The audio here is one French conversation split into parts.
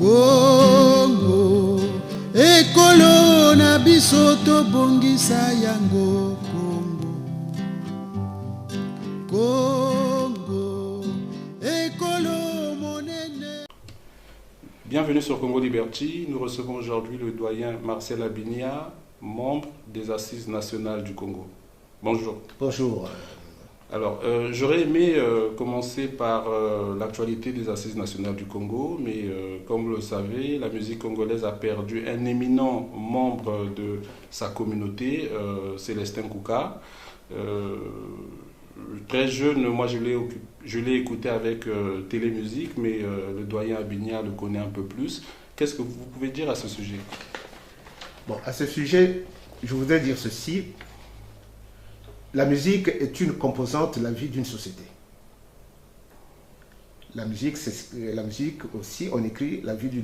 Congo, ekolo na biso tobongisa yango. Congo, ekolo monene. Bienvenue sur Congo Liberty. Nous recevons aujourd'hui le doyen Marcel Abinia, membre des Assises nationales du Congo. Bonjour. Bonjour. Alors, j'aurais aimé commencer par l'actualité des Assises nationales du Congo, mais comme vous le savez, la musique congolaise a perdu un éminent membre de sa communauté, Célestin Kouka. Très jeune, moi je l'ai écouté avec Télémusique, mais le doyen Abinia le connaît un peu plus. Qu'est-ce que vous pouvez dire à ce sujet? Bon, à ce sujet, je voudrais dire ceci. La musique est une composante de la vie d'une société. La musique aussi, on écrit la vie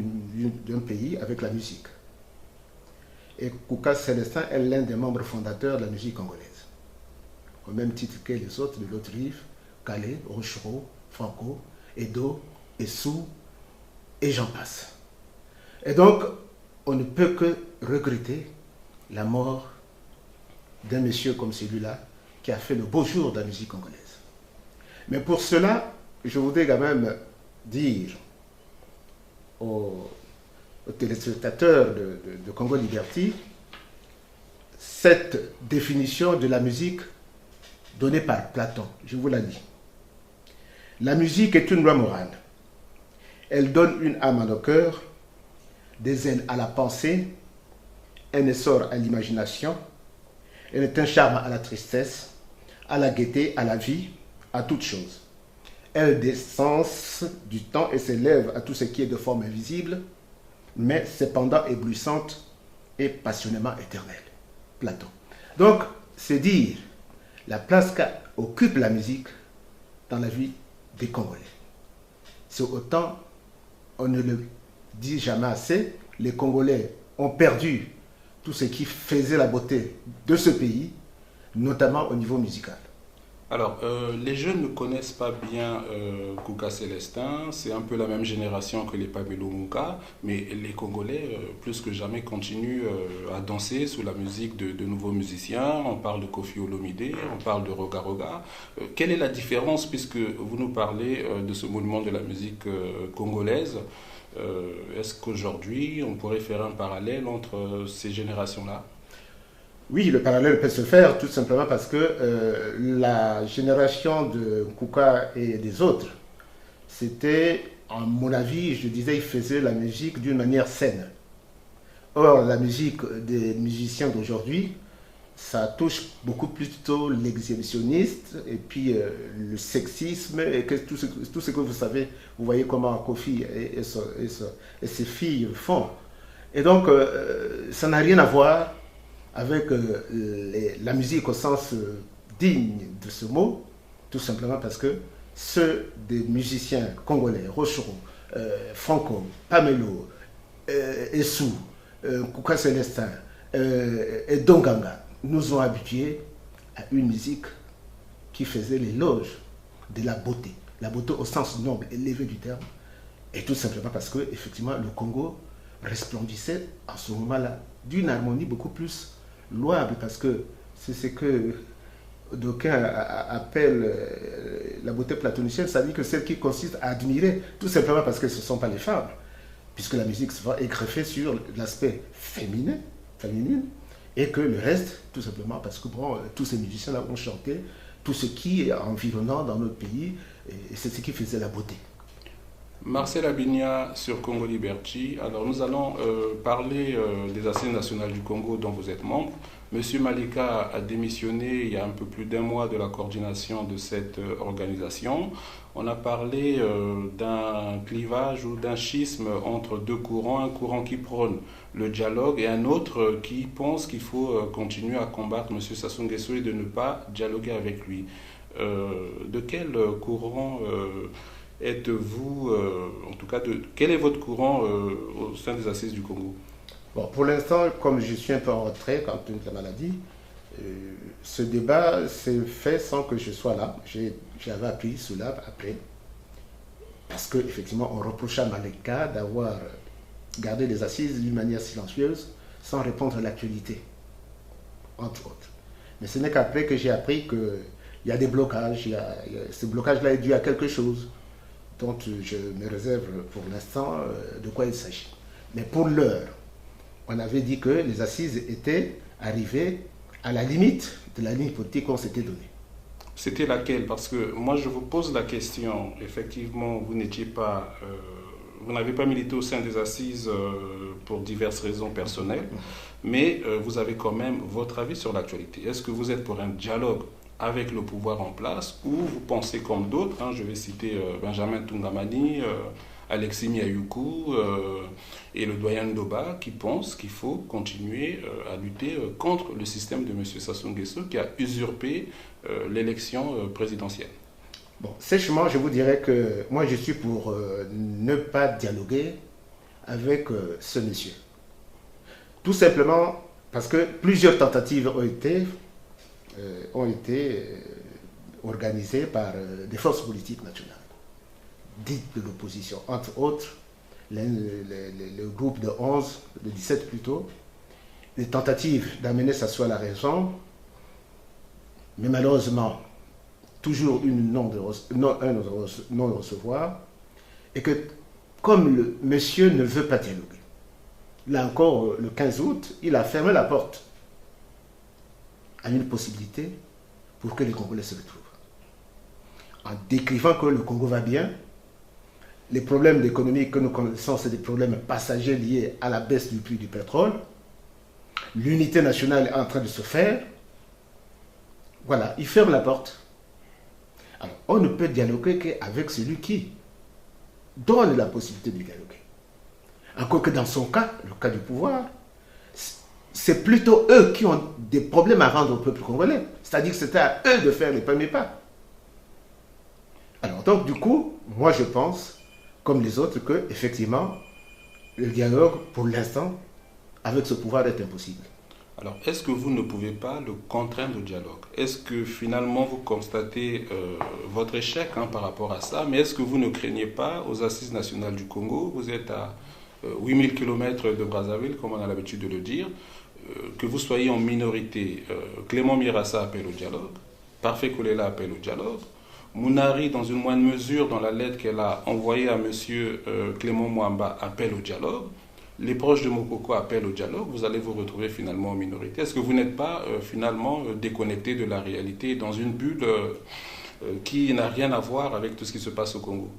d'un pays avec la musique. Et Kouka Célestin est l'un des membres fondateurs de la musique congolaise. Au même titre que les autres de l'autre rive, Calais, Rochereau, Franco, Edo, Essou, et j'en passe. Et donc, on ne peut que regretter la mort d'un monsieur comme celui-là, qui a fait le beau jour de la musique congolaise. Mais pour cela, je voudrais quand même dire aux téléspectateurs de Congo Liberty cette définition de la musique donnée par Platon. Je vous la dis. La musique est une loi morale. Elle donne une âme à nos cœurs, des ailes à la pensée, un essor à l'imagination. Elle est un charme à la tristesse, à la gaieté, à la vie, à toute chose. Elle descend du temps et s'élève à tout ce qui est de forme invisible, mais cependant éblouissante et passionnément éternelle. Platon. Donc, c'est dire la place qu'occupe la musique dans la vie des Congolais. C'est autant, on ne le dit jamais assez, les Congolais ont perdu tout ce qui faisait la beauté de ce pays, notamment au niveau musical. Alors, les jeunes ne connaissent pas bien Kouka Célestin, c'est un peu la même génération que les Pamelo Mouka, mais les Congolais, plus que jamais, continuent à danser sous la musique de nouveaux musiciens. On parle de Kofi Olomide, on parle de Roga Roga. Quelle est la différence, puisque vous nous parlez de ce mouvement de la musique congolaise? Est-ce qu'aujourd'hui, on pourrait faire un parallèle entre ces générations-là? Oui, le parallèle peut se faire tout simplement parce que la génération de Kouka et des autres, c'était, à mon avis, je disais, ils faisaient la musique d'une manière saine. Or, la musique des musiciens d'aujourd'hui, ça touche beaucoup plus l'exhibitionniste et puis le sexisme et tout ce que vous savez, vous voyez comment Kofi et ses filles font. Et donc, ça n'a rien à voir avec la musique au sens digne de ce mot, tout simplement parce que ceux des musiciens congolais, Rochereau, Franco, Pamelo, Essou, Kouka Célestin et Donganga, nous ont habitués à une musique qui faisait l'éloge de la beauté au sens noble, élevé du terme, et tout simplement parce que effectivement le Congo resplendissait à ce moment-là d'une harmonie beaucoup plus louable, parce que c'est ce que d'aucuns appellent la beauté platonicienne, c'est-à-dire que celle qui consiste à admirer, tout simplement parce que ce ne sont pas les femmes, puisque la musique souvent est greffée sur l'aspect féminin, et que le reste, tout simplement parce que bon, tous ces musiciens-là ont chanté tout ce qui est environnant dans notre pays, et c'est ce qui faisait la beauté. Marcel Abinia sur Congo Liberty. Alors nous allons parler des Assises nationales du Congo dont vous êtes membre. Monsieur Malika a démissionné il y a un peu plus d'un mois de la coordination de cette organisation. On a parlé d'un clivage ou d'un schisme entre deux courants, un courant qui prône le dialogue et un autre qui pense qu'il faut continuer à combattre M. Sassou Nguesso et de ne pas dialoguer avec lui. De quel courant êtes-vous, en tout cas, quel est votre courant au sein des Assises du Congo? Bon, pour l'instant, comme je suis un peu en retrait quand une maladie, ce débat s'est fait sans que je sois là. J'avais appris cela après, parce qu'effectivement, on reprochait à Malika d'avoir garder les assises d'une manière silencieuse, sans répondre à l'actualité, entre autres. Mais ce n'est qu'après que j'ai appris qu'il y a des blocages, ce blocage-là est dû à quelque chose, dont je me réserve pour l'instant de quoi il s'agit. Mais pour l'heure, on avait dit que les assises étaient arrivées à la limite de la ligne politique qu'on s'était donnée. C'était laquelle? Parce que moi, je vous pose la question. Effectivement, vous n'étiez pas, vous n'avez pas milité au sein des assises pour diverses raisons personnelles, mais vous avez quand même votre avis sur l'actualité. Est-ce que vous êtes pour un dialogue avec le pouvoir en place ou vous pensez comme d'autres, hein, je vais citer Benjamin Tungamani, Alexis Miayuku et le doyen Ndoba qui pensent qu'il faut continuer à lutter contre le système de M. Sassou Nguesso qui a usurpé l'élection présidentielle. Bon, sèchement, je vous dirais que moi je suis pour ne pas dialoguer avec ce monsieur. Tout simplement parce que plusieurs tentatives ont été organisées par des forces politiques nationales, dites de l'opposition, entre autres le groupe de 11, de 17 plutôt, des tentatives d'amener Sassou à la raison, mais malheureusement, toujours un non-recevoir, et que comme le monsieur ne veut pas dialoguer, là encore, le 15 août, il a fermé la porte à une possibilité pour que les Congolais se retrouvent. En décrivant que le Congo va bien, les problèmes économiques que nous connaissons, c'est des problèmes passagers liés à la baisse du prix du pétrole. L'unité nationale est en train de se faire. Voilà, il ferme la porte. Alors, on ne peut dialoguer qu'avec celui qui donne la possibilité de dialoguer. Encore que dans son cas, le cas du pouvoir, c'est plutôt eux qui ont des problèmes à rendre au peuple congolais. C'est-à-dire que c'était à eux de faire les premiers pas. Alors, donc, du coup, moi je pense, comme les autres, que effectivement, le dialogue, pour l'instant, avec ce pouvoir est impossible. Alors, est-ce que vous ne pouvez pas le contraindre au dialogue? Est-ce que finalement vous constatez votre échec par rapport à ça? Mais est-ce que vous ne craignez pas aux Assises nationales du Congo? Vous êtes à 8000 km de Brazzaville, comme on a l'habitude de le dire, que vous soyez en minorité. Clément Mirassa appelle au dialogue, Parfait Kolela appelle au dialogue, Mounari, dans une moindre mesure, dans la lettre qu'elle a envoyée à M. Clément Mwamba, appelle au dialogue. Les proches de Mokoko appellent au dialogue, vous allez vous retrouver finalement en minorité. Est-ce que vous n'êtes pas finalement déconnecté de la réalité dans une bulle qui n'a rien à voir avec tout ce qui se passe au Congo?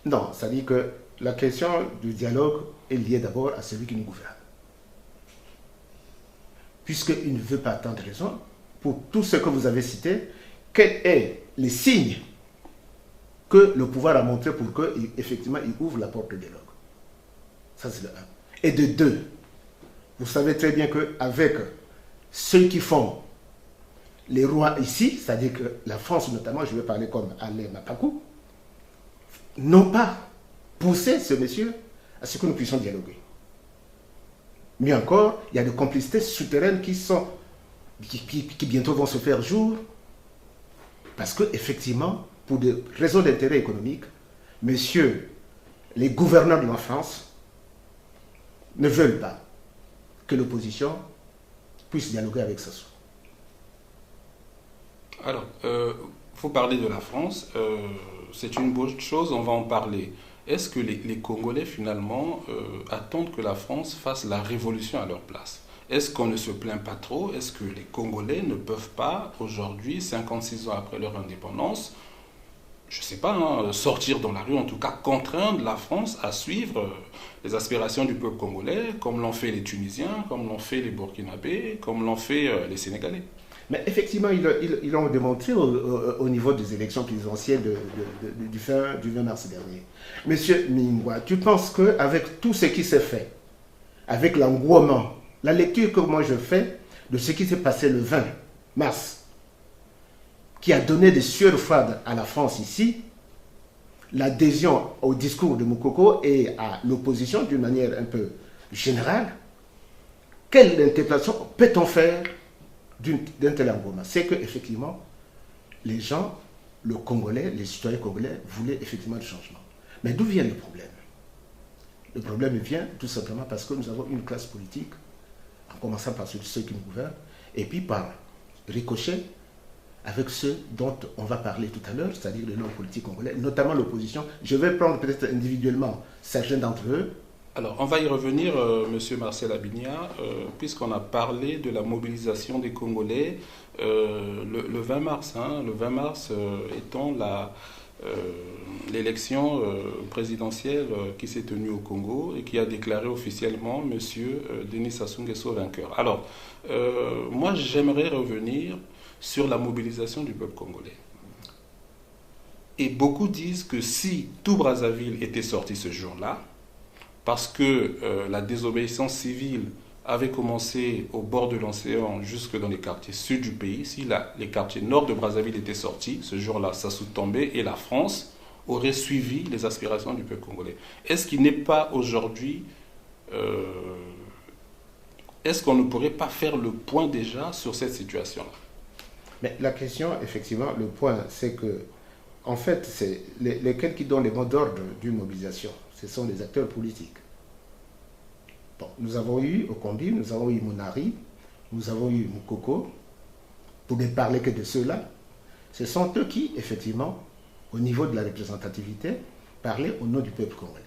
Non, ça dit que la question du dialogue est liée d'abord à celui qui nous gouverne. Puisqu'il ne veut pas attendre raison, pour tout ce que vous avez cité, quels sont les signes que le pouvoir a montré pour qu'effectivement il ouvre la porte du dialogue? Ça c'est le 1. Et de 2, vous savez très bien qu'avec ceux qui font les rois ici, c'est-à-dire que la France notamment, je vais parler comme Alain Mapakou, n'ont pas poussé ce monsieur à ce que nous puissions dialoguer. Mieux encore, il y a des complicités souterraines qui bientôt vont se faire jour, parce qu'effectivement, pour des raisons d'intérêt économique, messieurs les gouverneurs de la France ne veulent pas que l'opposition puisse dialoguer avec Sassou. Alors, vous parlez de la France, c'est une bonne chose, on va en parler. Est-ce que les Congolais, finalement, attendent que la France fasse la révolution à leur place? Est-ce qu'on ne se plaint pas trop? Est-ce que les Congolais ne peuvent pas, aujourd'hui, 56 ans après leur indépendance, je ne sais pas, sortir dans la rue, en tout cas contraindre la France à suivre les aspirations du peuple congolais, comme l'ont fait les Tunisiens, comme l'ont fait les Burkinabés, comme l'ont fait les Sénégalais? Mais effectivement, ils l'ont démontré au niveau des élections présidentielles du 20 mars dernier. Monsieur Mingwa, tu penses qu'avec tout ce qui s'est fait, avec l'engouement, la lecture que moi je fais de ce qui s'est passé le 20 mars, qui a donné des sueurs froides à la France ici, l'adhésion au discours de Mokoko et à l'opposition d'une manière un peu générale, quelle interprétation peut-on faire d'un tel engouement? C'est qu'effectivement, les gens, le Congolais, les citoyens congolais voulaient effectivement du changement. Mais d'où vient le problème? Le problème vient tout simplement parce que nous avons une classe politique, en commençant par ceux qui nous gouvernent, et puis par ricochet avec ceux dont on va parler tout à l'heure, c'est-à-dire les hommes politiques congolais, notamment l'opposition. Je vais prendre peut-être individuellement certains d'entre eux. Alors, on va y revenir, Monsieur Marcel Abigna, puisqu'on a parlé de la mobilisation des Congolais le 20 mars. Le 20 mars étant l'élection présidentielle qui s'est tenue au Congo et qui a déclaré officiellement M. Denis Sassou Nguesso vainqueur. Alors, moi, j'aimerais revenir sur la mobilisation du peuple congolais. Et beaucoup disent que si tout Brazzaville était sorti ce jour-là, parce que la désobéissance civile avait commencé au bord de l'océan jusque dans les quartiers sud du pays, si les quartiers nord de Brazzaville étaient sortis, ce jour-là, Sassou tombait et la France aurait suivi les aspirations du peuple congolais. Est-ce qu'il n'est pas aujourd'hui... est-ce qu'on ne pourrait pas faire le point déjà sur cette situation-là? Mais la question, effectivement, le point, c'est que, en fait, c'est lesquels qui donnent les mots d'ordre d'une mobilisation. Ce sont les acteurs politiques. Bon, nous avons eu Okombi, nous avons eu Monari, nous avons eu Moukoko, pour ne parler que de ceux-là. Ce sont eux qui, effectivement, au niveau de la représentativité, parlaient au nom du peuple congolais.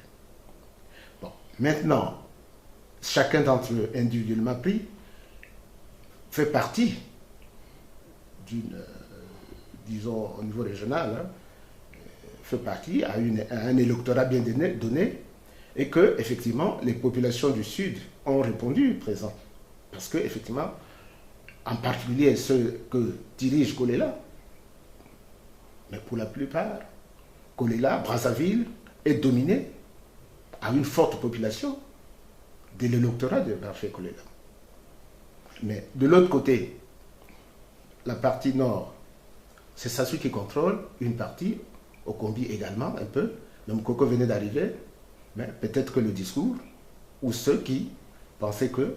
Bon, maintenant, chacun d'entre eux, individuellement pris, fait partie d'une, disons, au niveau régional, fait partie à un électorat bien donné, et que, effectivement, les populations du Sud ont répondu présent. Parce que, effectivement, en particulier ceux que dirige Kolela, mais pour la plupart, Kolela, Brazzaville, est dominé à une forte population de l'électorat de Barfé Kolela. Mais de l'autre côté, la partie nord, c'est Sassou qui contrôle une partie, Okombi également un peu, le Moukoko venait d'arriver, mais peut-être que le discours, ou ceux qui pensaient que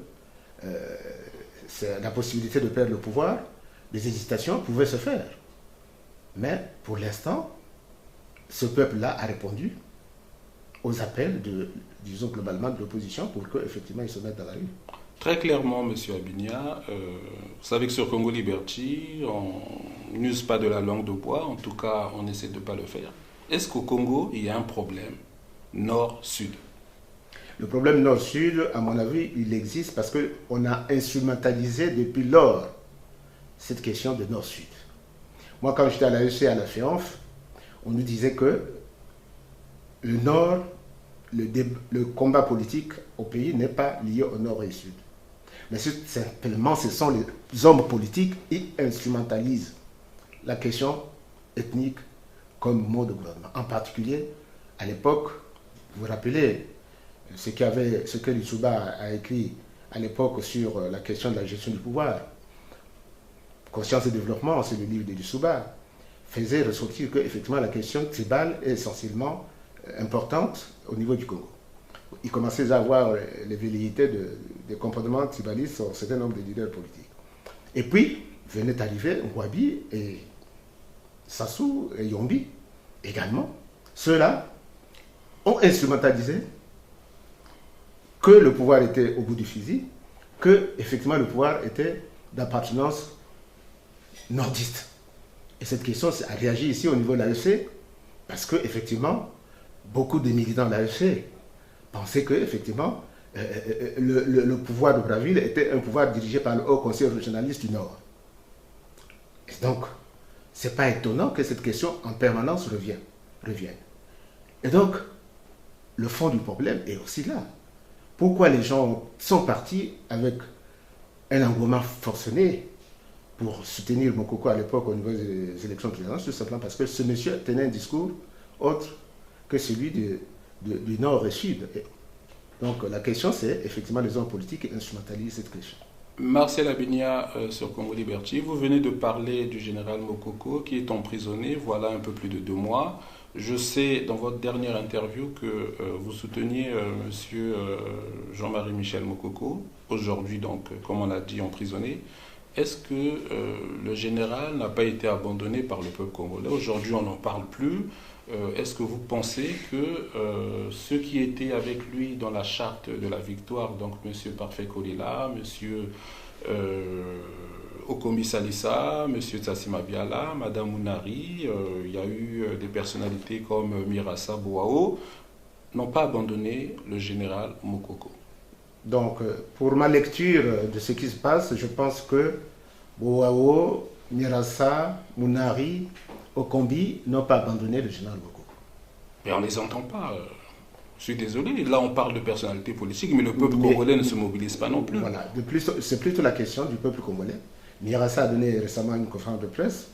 c'est la possibilité de perdre le pouvoir, les hésitations pouvaient se faire. Mais pour l'instant, ce peuple-là a répondu aux appels, disons globalement, de l'opposition pour qu'effectivement ils se mettent dans la rue. Très clairement, M. Abigna, vous savez que sur Congo Liberty, on n'use pas de la langue de bois, en tout cas, on essaie de ne pas le faire. Est-ce qu'au Congo, il y a un problème nord-sud? Le problème nord-sud, à mon avis, il existe parce qu'on a instrumentalisé depuis lors cette question de nord-sud. Moi, quand j'étais à l'AEC, à la FEANF, on nous disait que le nord, le combat politique au pays n'est pas lié au nord et au sud. Mais simplement, ce sont les hommes politiques qui instrumentalisent la question ethnique comme mode de gouvernement. En particulier, à l'époque, vous vous rappelez ce que Lissouba a écrit à l'époque sur la question de la gestion du pouvoir. Conscience et développement, c'est le livre de Lissouba, faisait ressortir qu'effectivement la question tribale est essentiellement importante au niveau du Congo. Il commençait à avoir les velléités des comportements tribalistes sur un certain nombre de leaders politiques. Et puis, venaient arriver Ngwabi et Sassou et Yombi également. Ceux-là ont instrumentalisé que le pouvoir était au bout du fusil, que effectivement le pouvoir était d'appartenance nordiste. Et cette question a réagi ici au niveau de l'AEC, parce que effectivement, beaucoup de militants de l'AEC pensaient que effectivement le pouvoir de Brazzaville était un pouvoir dirigé par le Haut Conseil régionaliste du Nord. Et donc, ce n'est pas étonnant que cette question en permanence revienne. Et donc, le fond du problème est aussi là. Pourquoi les gens sont partis avec un engouement forcené pour soutenir Moukoko à l'époque au niveau des élections présidentielles? Tout simplement parce que ce monsieur tenait un discours autre que celui du Nord et Sud. Et donc la question, c'est effectivement les hommes politiques qui instrumentalisent cette question. Marcel Abigna sur Congo Liberty, vous venez de parler du général Moukoko qui est emprisonné voilà un peu plus de 2 mois. Je sais dans votre dernière interview que vous souteniez M. Jean-Marie Michel Moukoko, aujourd'hui donc, comme on l'a dit, emprisonné. Est-ce que le général n'a pas été abandonné par le peuple congolais? Aujourd'hui, on n'en parle plus. est-ce que vous pensez que ceux qui étaient avec lui dans la charte de la victoire, donc M. Parfait Kolela, M. Okombi Salissa, M. Tsassima Biala, Mme Mounari, il y a eu des personnalités comme Mirassa Bouao, n'ont pas abandonné le général Mokoko? Donc, pour ma lecture de ce qui se passe, je pense que Bouao, Mirassa, Mounari, Okombi n'ont pas abandonné le général Mokoko. Mais on ne les entend pas. Je suis désolé, là on parle de personnalité politique, mais le peuple congolais ne se mobilise pas non plus. Voilà, de plus, c'est plutôt la question du peuple congolais. Mirassa a donné récemment une conférence de presse,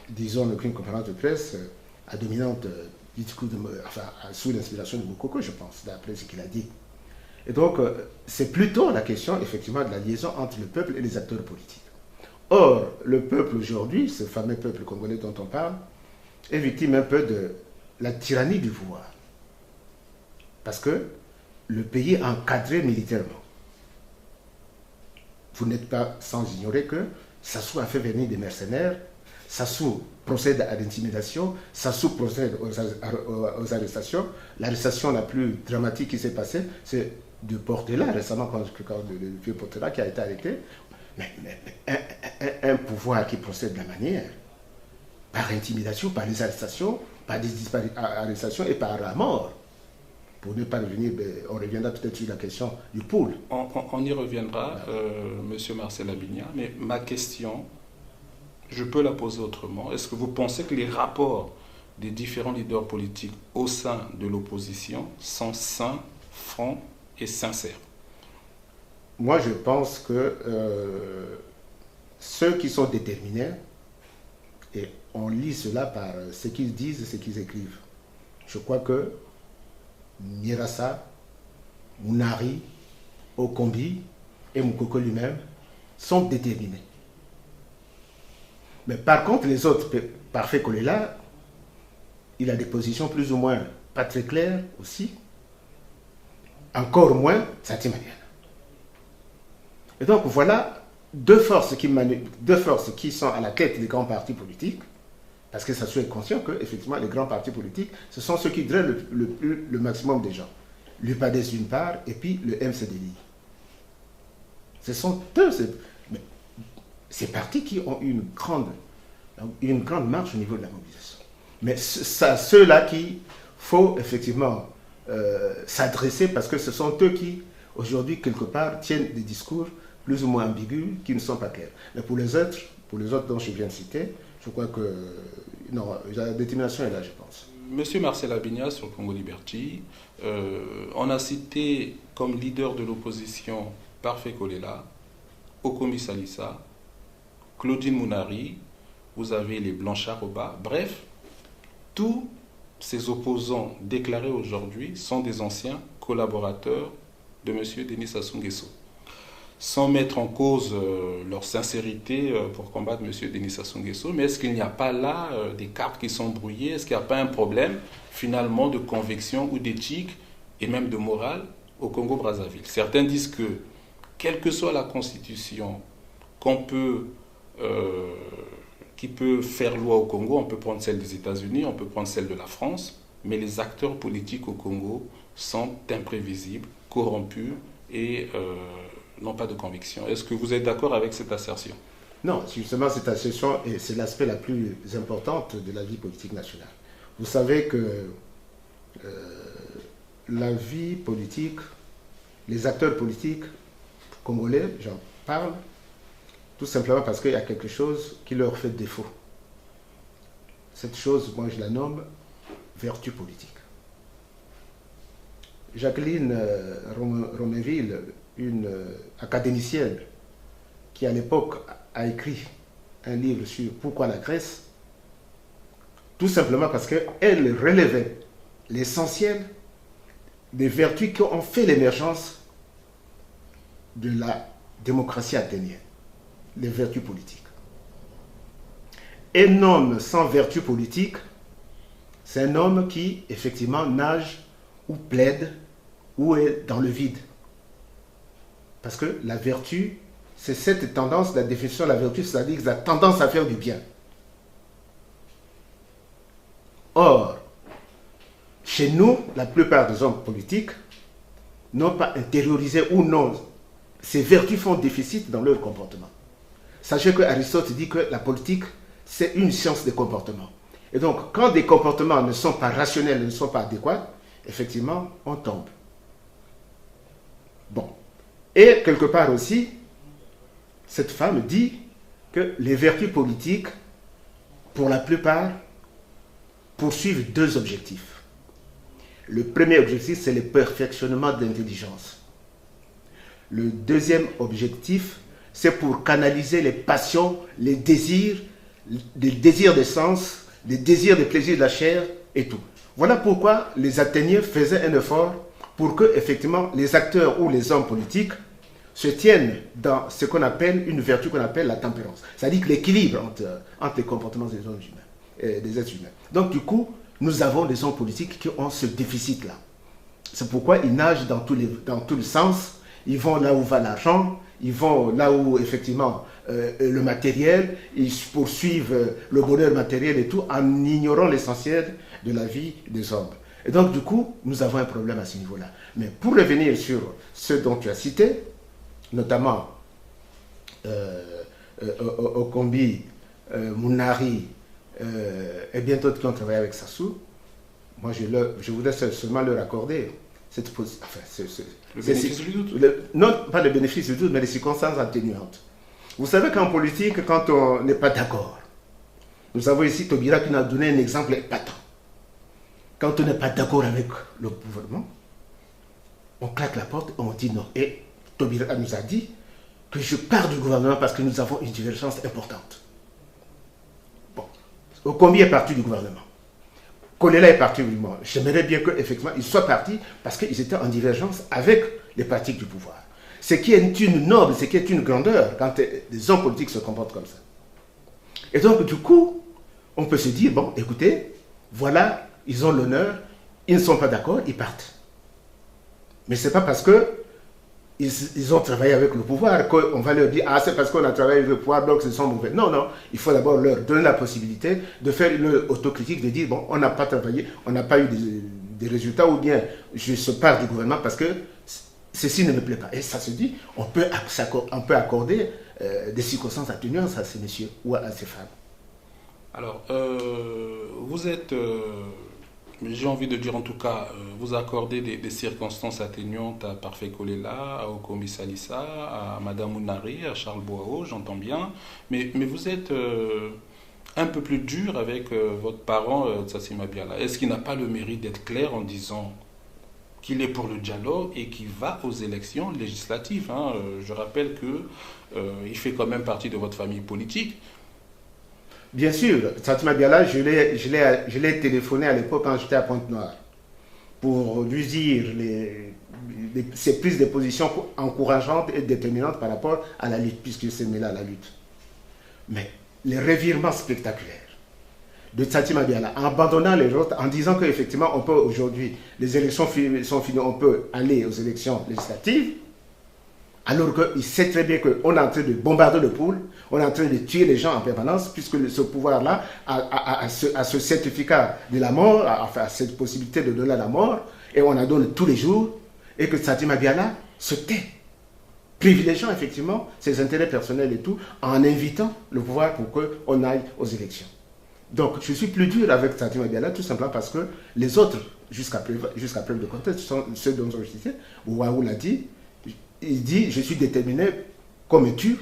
disons une conférence de presse à dominante du discours sous l'inspiration de Mokoko, je pense, d'après ce qu'il a dit. Et donc, c'est plutôt la question, effectivement, de la liaison entre le peuple et les acteurs politiques. Or, le peuple aujourd'hui, ce fameux peuple congolais dont on parle, est victime un peu de la tyrannie du pouvoir. Parce que le pays est encadré militairement. Vous n'êtes pas sans ignorer que Sassou a fait venir des mercenaires, Sassou procède à l'intimidation, Sassou procède aux arrestations. L'arrestation la plus dramatique qui s'est passée, c'est de Portela, récemment, quand le vieux Portela qui a été arrêté. Mais un pouvoir qui procède de la manière, par intimidation, par les arrestations, par des arrestations et par la mort. Pour ne pas revenir, on reviendra peut-être sur la question du pôle. On y reviendra, Monsieur Marcel Abigna, mais ma question, je peux la poser autrement. Est-ce que vous pensez que les rapports des différents leaders politiques au sein de l'opposition sont sains, francs et sincères? Moi, je pense que ceux qui sont déterminés, et on lit cela par ce qu'ils disent et ce qu'ils écrivent, je crois que Mirassa, Mounari, Okombi et Mokoko lui-même sont déterminés. Mais par contre, les autres, Parfait Kolela, il a des positions plus ou moins pas très claires aussi, encore moins Satimanian. Et donc voilà deux forces qui sont à la tête des grands partis politiques, parce que ça soit conscient que effectivement les grands partis politiques, ce sont ceux qui drainent le maximum des gens. L'UPADES d'une part, et puis le MCDI. Ce sont eux, ces partis qui ont une grande marche au niveau de la mobilisation. Mais ceux-là qu'il faut effectivement s'adresser, parce que ce sont eux qui, aujourd'hui, quelque part, tiennent des discours plus ou moins ambigus, qui ne sont pas clairs. Mais pour les autres dont je viens de citer, je crois que non, la détermination est là, je pense. Monsieur Marcel Abigna sur Congo Liberty, on a cité comme leader de l'opposition Parfait Kolela, Okombi Salissa, Claudine Mounari, vous avez les Blanchard au bas. Bref, tous ces opposants déclarés aujourd'hui sont des anciens collaborateurs de M. Denis Sassou Nguesso. Sans mettre en cause leur sincérité pour combattre M. Denis Sassou Nguesso, mais est-ce qu'il n'y a pas là des cartes qui sont brouillées? Est-ce qu'il n'y a pas un problème finalement de conviction ou d'éthique et même de morale au Congo-Brazzaville? Certains disent que, quelle que soit la constitution qui peut faire loi au Congo, on peut prendre celle des États-Unis, on peut prendre celle de la France, mais les acteurs politiques au Congo sont imprévisibles, corrompus et n'ont pas de conviction. Est-ce que vous êtes d'accord avec cette assertion? Non, justement, cette assertion, c'est l'aspect la plus importante de la vie politique nationale. Vous savez que la vie politique, les acteurs politiques congolais, j'en parle, tout simplement parce qu'il y a quelque chose qui leur fait défaut. Cette chose, moi je la nomme vertu politique. Jacqueline Romainville, une académicienne qui à l'époque a écrit un livre sur pourquoi la Grèce, tout simplement parce qu'elle relevait l'essentiel des vertus qui ont fait l'émergence de la démocratie athénienne, les vertus politiques. Un homme sans vertu politique, c'est un homme qui effectivement nage ou plaide ou est dans le vide. Parce que la vertu, c'est cette tendance, la définition de la vertu, c'est-à-dire la tendance à faire du bien. Or, chez nous, la plupart des hommes politiques n'ont pas intériorisé ou non, ces vertus font déficit dans leur comportement. Sachez que Aristote dit que la politique, c'est une science des comportements. Et donc, quand des comportements ne sont pas rationnels, ne sont pas adéquats, effectivement, on tombe. Bon. Et quelque part aussi, cette femme dit que les vertus politiques, pour la plupart, poursuivent deux objectifs. Le premier objectif, c'est le perfectionnement de l'intelligence. Le deuxième objectif, c'est pour canaliser les passions, les désirs des sens, les désirs des plaisirs de la chair et tout. Voilà pourquoi les Athéniens faisaient un effort pour que, effectivement, les acteurs ou les hommes politiques se tiennent dans ce qu'on appelle une vertu qu'on appelle la tempérance. C'est-à-dire l'équilibre entre les comportements des hommes humains, des êtres humains. Donc, du coup, nous avons des hommes politiques qui ont ce déficit-là. C'est pourquoi ils nagent dans tous les sens. Ils vont là où va l'argent, ils vont là où, effectivement, le matériel, ils poursuivent le bonheur matériel et tout, en ignorant l'essentiel de la vie des hommes. Et donc, du coup, nous avons un problème à ce niveau-là. Mais pour revenir sur ce dont tu as cité, notamment Okombi, Mounari, et bien d'autres qui ont travaillé avec Sassou, moi je voudrais seulement leur accorder cette position. Enfin, le bénéfice du doute. Non, pas le bénéfice du doute, mais les circonstances atténuantes. Vous savez qu'en politique, quand on n'est pas d'accord, nous avons ici Taubira qui nous a donné un exemple épatant. Quand on n'est pas d'accord avec le gouvernement, on claque la porte et on dit non. Et Taubira nous a dit que je pars du gouvernement parce que nous avons une divergence importante. Bon. Okombi est parti du gouvernement. Kolela est parti du gouvernement. J'aimerais bien qu'effectivement ils soient partis parce qu'ils étaient en divergence avec les pratiques du pouvoir. Ce qui est une noble, ce qui est une grandeur quand des hommes politiques se comportent comme ça. Et donc du coup, on peut se dire, bon, écoutez, voilà, ils ont l'honneur, ils ne sont pas d'accord, ils partent. Mais ce n'est pas parce que ils ont travaillé avec le pouvoir qu'on va leur dire, ah, c'est parce qu'on a travaillé avec le pouvoir, donc ils sont mauvais. Non, non, il faut d'abord leur donner la possibilité de faire une autocritique, de dire, bon, on n'a pas travaillé, on n'a pas eu des résultats, ou bien je se pars du gouvernement parce que ceci ne me plaît pas. Et ça se dit, on peut accorder des circonstances atténuantes à ces messieurs ou à ces femmes. Alors, vous êtes, j'ai envie de dire en tout cas, vous accordez des circonstances atténuantes à Parfait Kolela, à Okombi Salissa, à Madame Mounari, à Charles Boao, j'entends bien, mais vous êtes un peu plus dur avec votre parent, Tsatsi Mabiala. Est-ce qu'il n'a pas le mérite d'être clair en disant qu'il est pour le dialogue et qu'il va aux élections législatives, hein. Je rappelle qu'il fait quand même partie de votre famille politique. Bien sûr, Tsatsi Mabiala, je l'ai téléphoné à l'époque quand j'étais à Pointe-Noire pour lui dire ses prises de position encourageantes et déterminantes par rapport à la lutte, puisqu'il s'est mêlé à la lutte. Mais les revirements spectaculaires de Tsatsi Mabiala, en abandonnant les autres, en disant qu'effectivement, on peut aujourd'hui, les élections sont finies, on peut aller aux élections législatives, alors qu'il sait très bien qu'on est en train de bombarder le pôle, on est en train de tuer les gens en permanence, puisque ce pouvoir-là a ce certificat de la mort, a cette possibilité de donner la mort, et on en donne tous les jours, et que Tsatsi Mabiala se tait, privilégiant effectivement ses intérêts personnels et tout, en invitant le pouvoir pour qu'on aille aux élections. Donc, je suis plus dur avec Tsatsi Mabiala, tout simplement parce que les autres, jusqu'à preuve de contexte, sont ceux dont je citais. Ouaou l'a dit, il dit, je suis déterminé comme tu,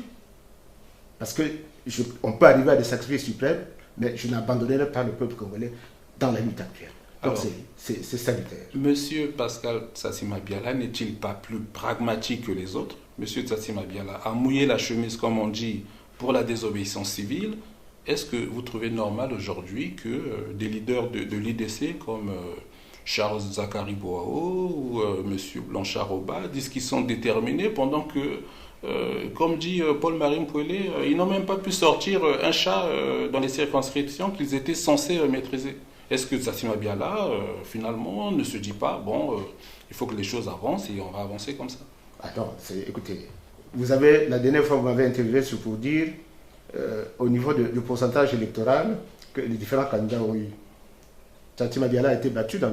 parce qu'on peut arriver à des sacrifices suprêmes, mais je n'abandonnerai pas le peuple congolais dans la lutte actuelle. Donc, c'est salutaire. Monsieur Pascal Tsatsi Mabiala n'est-il pas plus pragmatique que les autres? Monsieur Tsatsi Mabiala a mouillé la chemise, comme on dit, pour la désobéissance civile. Est-ce que vous trouvez normal aujourd'hui que des leaders de l'IDC comme Charles Zakari Boao ou M. Blanchard Oba disent qu'ils sont déterminés pendant que, comme dit Paul-Marie Mpouélé, ils n'ont même pas pu sortir un chat dans les circonscriptions qu'ils étaient censés maîtriser? Est-ce que Tsatsi Mabiala, finalement, ne se dit pas, bon, il faut que les choses avancent et on va avancer comme ça? Attends, écoutez, la dernière fois vous m'avez interviewé, c'est pour dire au niveau du pourcentage électoral que les différents candidats ont eu. Santima Diala a été battu dans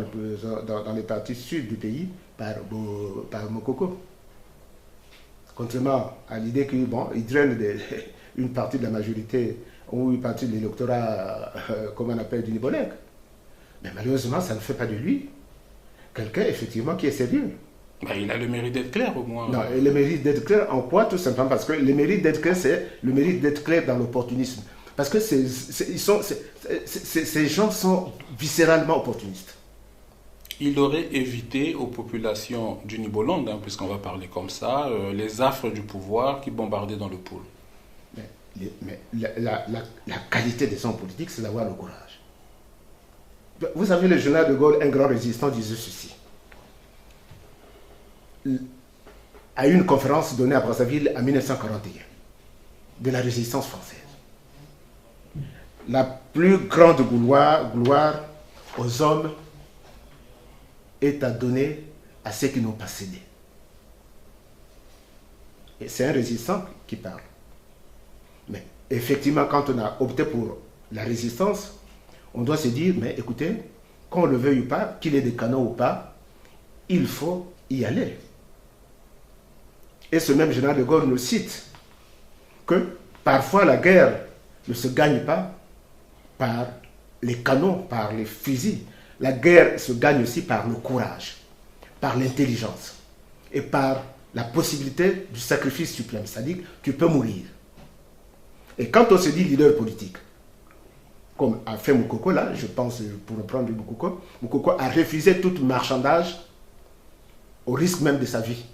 les parties sud du pays par Mokoko. Contrairement à l'idée qu'il draine une partie de la majorité ou une partie de l'électorat, comme on appelle, du Nibolek. Mais malheureusement, ça ne fait pas de lui quelqu'un, effectivement, qui est sérieux. Il a le mérite d'être clair, au moins. Non, et le mérite d'être clair en quoi? Tout simplement parce que le mérite d'être clair, c'est le mérite d'être clair dans l'opportunisme. Parce que ces gens sont viscéralement opportunistes. Il aurait évité aux populations du Niboland, puisqu'on va parler comme ça, les affres du pouvoir qui bombardaient dans le pôle. Mais la qualité des hommes politiques, c'est d'avoir le courage. Vous savez, le général de Gaulle, un grand résistant, disait ceci. À une conférence donnée à Brazzaville en 1941, de la résistance française. La plus grande gloire aux hommes est à donner à ceux qui n'ont pas cédé. Et c'est un résistant qui parle. Mais effectivement, quand on a opté pour la résistance, on doit se dire, mais écoutez, qu'on le veuille ou pas, qu'il ait des canons ou pas, il faut y aller. Et ce même général de Gaulle nous cite que parfois la guerre ne se gagne pas par les canons, par les fusils. La guerre se gagne aussi par le courage, par l'intelligence et par la possibilité du sacrifice suprême. C'est-à-dire que tu peux mourir. Et quand on se dit leader politique, comme a fait Mokoko là, je pense, pour reprendre Mokoko, Mokoko a refusé tout marchandage au risque même de sa vie.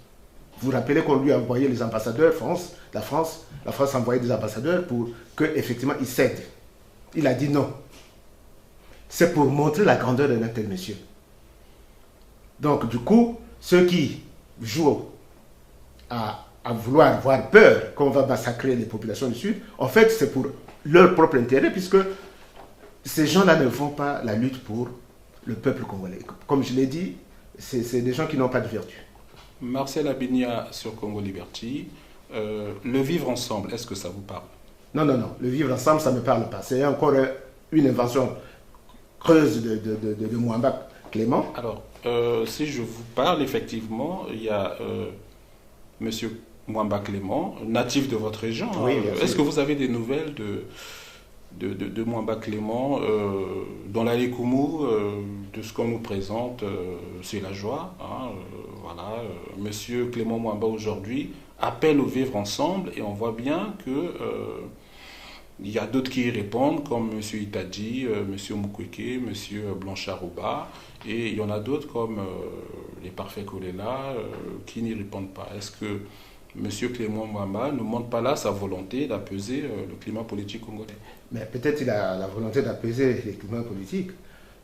Vous vous rappelez qu'on lui a envoyé les ambassadeurs, la France a envoyé des ambassadeurs pour qu'effectivement il cède. Il a dit non. C'est pour montrer la grandeur d'un tel monsieur. Donc du coup, ceux qui jouent à vouloir avoir peur qu'on va massacrer les populations du Sud, en fait c'est pour leur propre intérêt, puisque ces gens-là ne font pas la lutte pour le peuple congolais. Comme je l'ai dit, c'est des gens qui n'ont pas de vertu. Marcel Abinia sur Congo Liberty, le vivre ensemble, est-ce que ça vous parle? Non. Le vivre ensemble, ça ne me parle pas. C'est encore une invention creuse de Mwamba Clément. Alors, si je vous parle, effectivement, il y a M. Mwamba Clément, natif de votre région. Oui, est-ce que vous avez des nouvelles de Mwamba Clément dans la Likoumou, de ce qu'on nous présente, c'est la joie. Voilà, Monsieur Clément Mwamba aujourd'hui appelle au vivre ensemble et on voit bien que il y a d'autres qui y répondent, comme M. Itadji, M. Mukwege, M. Blanchard-Rouba, et il y en a d'autres comme les Parfaits Kolela qui n'y répondent pas. Est-ce que M. Clément Mwamba ne montre pas là sa volonté d'apaiser le climat politique congolais? Mais peut-être il a la volonté d'apaiser le climat politique,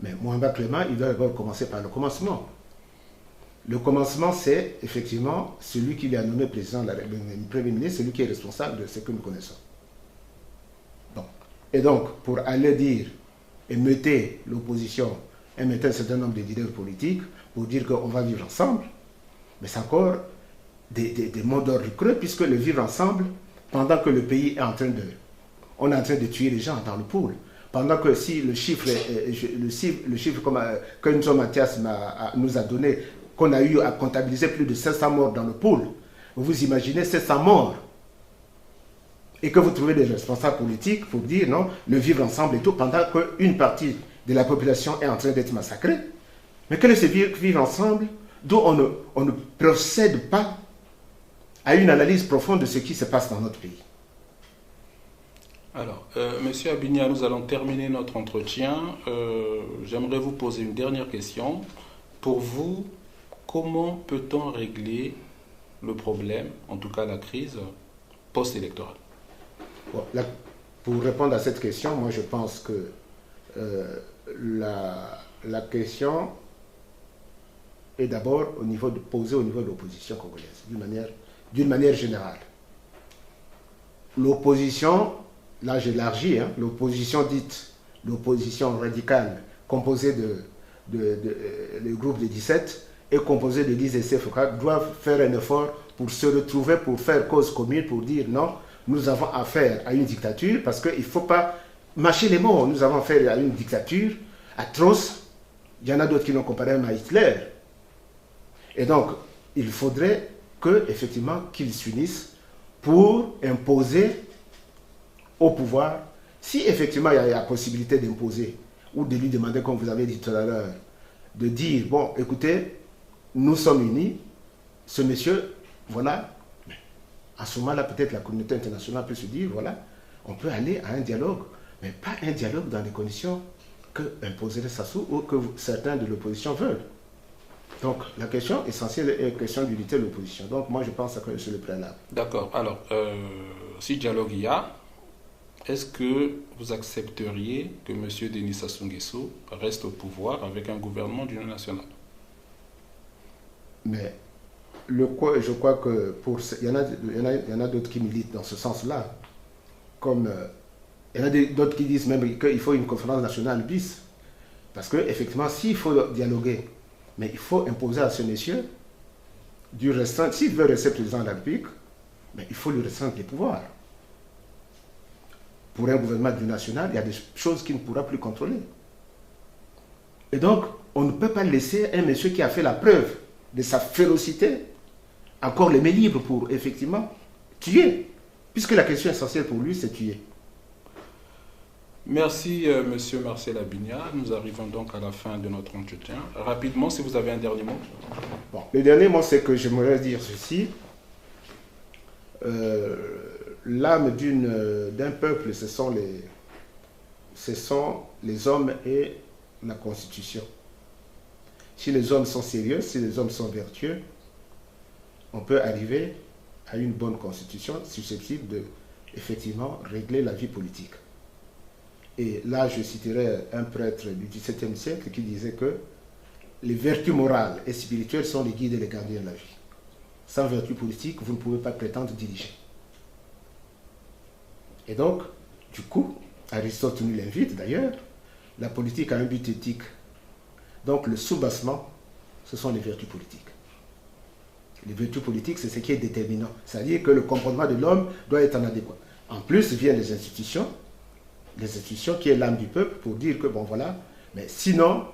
mais Mwamba Clément, il doit d'abord commencer par le commencement. Le commencement, c'est effectivement celui qui lui a nommé président de la République, Premier ministre, celui qui est responsable de ce que nous connaissons. Et donc, pour aller dire et metter l'opposition et mettre un certain nombre de leaders politiques pour dire qu'on va vivre ensemble, mais c'est encore des mots d'ordre creux, puisque le vivre ensemble, pendant que le pays est en train de tuer les gens dans le pôle, pendant que si le chiffre que Nzo Mathias nous a donné, qu'on a eu à comptabiliser plus de 500 morts dans le pôle, vous imaginez 500 morts, et que vous trouvez des responsables politiques pour dire non, le vivre ensemble et tout, pendant qu'une partie de la population est en train d'être massacrée. Mais quel est ce vivre ensemble d'où on ne procède pas à une analyse profonde de ce qui se passe dans notre pays? Alors, Monsieur Abinia, nous allons terminer notre entretien. J'aimerais vous poser une dernière question. Pour vous, comment peut-on régler le problème, en tout cas la crise post-électorale? Bon, pour répondre à cette question, moi je pense que la question est d'abord posée au niveau de l'opposition congolaise, d'une manière générale. L'opposition, là j'élargis, l'opposition dite, l'opposition radicale, composée le groupe de 17 et composée de 10 SFK, doivent faire un effort pour se retrouver, pour faire cause commune, pour dire non, nous avons affaire à une dictature, parce qu'il ne faut pas mâcher les mots. Nous avons affaire à une dictature atroce, Il y en a d'autres qui l'ont comparé même à Hitler. Et donc, il faudrait effectivement qu'ils s'unissent pour imposer au pouvoir, si effectivement il y a la possibilité d'imposer, ou de lui demander, comme vous avez dit tout à l'heure, de dire, bon, écoutez, nous sommes unis, ce monsieur, voilà, à ce moment-là, peut-être la communauté internationale peut se dire, voilà, on peut aller à un dialogue, mais pas un dialogue dans les conditions que imposerait Sassou ou que certains de l'opposition veulent. Donc, la question essentielle est la question d'unité de l'opposition. Donc, moi, je pense que c'est le préalable. D'accord. Alors, si dialogue il y a, est-ce que vous accepteriez que M. Denis Sassou Nguesso reste au pouvoir avec un gouvernement d'union nationale? Mais je crois que il y en a d'autres qui militent dans ce sens-là. Comme il y en a d'autres qui disent même qu'il faut une conférence nationale bis. Parce qu'effectivement, s'il faut dialoguer, mais il faut imposer à ce monsieur du restreindre. S'il veut rester président de la République, mais il faut lui restreindre les pouvoirs. Pour un gouvernement du national, il y a des choses qu'il ne pourra plus contrôler. Et donc, on ne peut pas laisser un monsieur qui a fait la preuve de sa férocité encore les mains libres pour effectivement tuer. Puisque la question essentielle pour lui, c'est tuer. Merci, Monsieur Marcel Abigna. Nous arrivons donc à la fin de notre entretien. Rapidement, si vous avez un dernier mot. Bon, le dernier mot, c'est que j'aimerais dire ceci. L'âme d'un peuple, ce sont les hommes et la Constitution. Si les hommes sont sérieux, si les hommes sont vertueux, on peut arriver à une bonne Constitution susceptible de, effectivement, régler la vie politique. Et là, je citerai un prêtre du XVIIe siècle qui disait que les vertus morales et spirituelles sont les guides et les gardiens de la vie. Sans vertu politique, vous ne pouvez pas prétendre diriger. Et donc, du coup, Aristote nous l'invite d'ailleurs, la politique a un but éthique. Donc le soubassement, ce sont les vertus politiques. Les vertus politiques, c'est ce qui est déterminant. C'est-à-dire que le comportement de l'homme doit être en adéquat. En plus, viennent les institutions qui est l'âme du peuple pour dire que, bon voilà, mais sinon,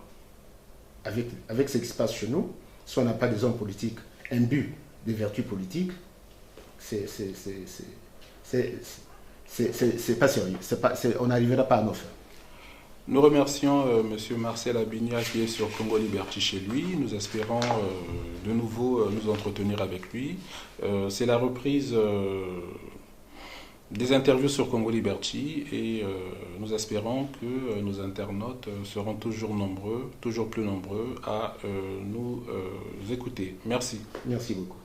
avec ce qui se passe chez nous, si on n'a pas des hommes politiques imbus des vertus politiques, c'est pas sérieux. On n'arrivera pas à nos fins. Nous remercions M. Marcel Abigna qui est sur Congo Liberty chez lui. Nous espérons de nouveau nous entretenir avec lui. C'est la reprise des interviews sur Congo Liberty et nous espérons que nos internautes seront toujours plus nombreux à nous écouter. Merci. Merci beaucoup.